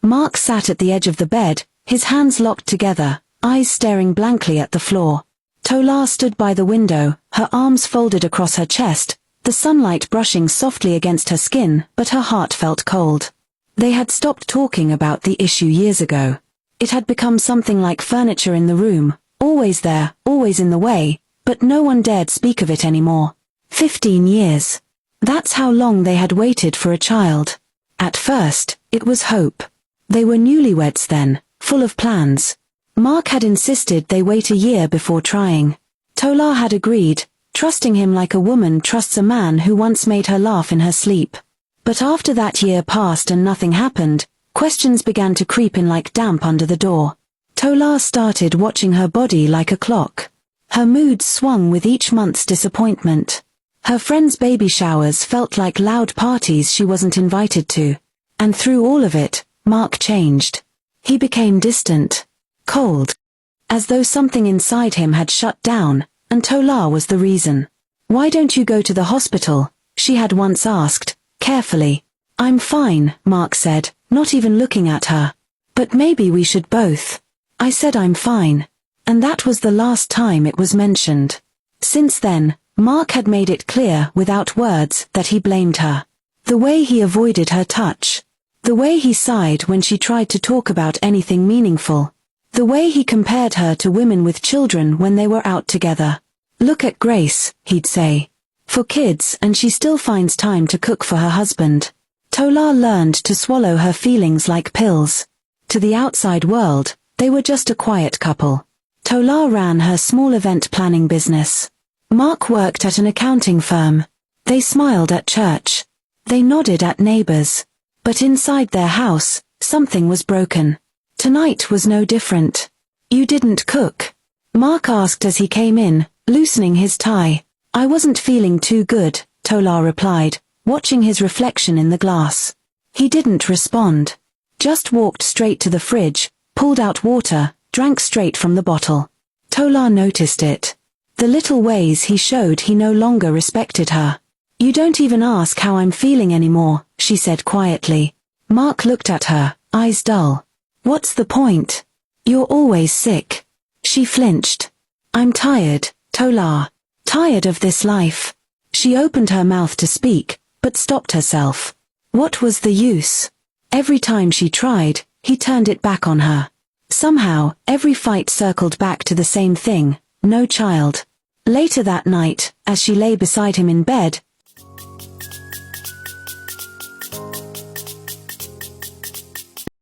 Mark sat at the edge of the bed, his hands locked together, eyes staring blankly at the floor. Tola stood by the window, her arms folded across her chest, the sunlight brushing softly against her skin, but her heart felt cold. They had stopped talking about the issue years ago. It had become something like furniture in the room, always there, always in the way, but no one dared speak of it anymore. 15 years. That's how long they had waited for a child. At first, it was hope. They were newlyweds then, full of plans. Mark had insisted they wait a year before trying. Tola had agreed, trusting him like a woman trusts a man who once made her laugh in her sleep. But after that year passed and nothing happened, questions began to creep in like damp under the door. Tola started watching her body like a clock. Her moods swung with each month's disappointment. Her friends' baby showers felt like loud parties she wasn't invited to. And through all of it, Mark changed. He became distant, cold, as though something inside him had shut down, and Tola was the reason. "Why don't you go to the hospital?" she had once asked, carefully. "I'm fine," Mark said, not even looking at her. "But maybe we should both." I said I'm fine. And that was the last time it was mentioned. Since then, Mark had made it clear without words that he blamed her. The way he avoided her touch. The way he sighed when she tried to talk about anything meaningful. The way he compared her to women with children when they were out together. "Look at Grace," he'd say. "For kids, and she still finds time to cook for her husband." Tola learned to swallow her feelings like pills. To the outside world, they were just a quiet couple. Tola ran her small event planning business. Mark worked at an accounting firm. They smiled at church. They nodded at neighbors. But inside their house, something was broken. Tonight was no different. "You didn't cook?" Mark asked as he came in, loosening his tie. "I wasn't feeling too good," Tola replied, watching his reflection in the glass. He didn't respond. Just walked straight to the fridge, pulled out water, drank straight from the bottle. Tola noticed it. The little ways he showed he no longer respected her. "You don't even ask how I'm feeling anymore," she said quietly. Mark looked at her, eyes dull. "What's the point? You're always sick." She flinched. "I'm tired, Tola. Tired of this life." She opened her mouth to speak, but stopped herself. What was the use? Every time she tried, he turned it back on her. Somehow, every fight circled back to the same thing, no child. Later that night, as she lay beside him in bed,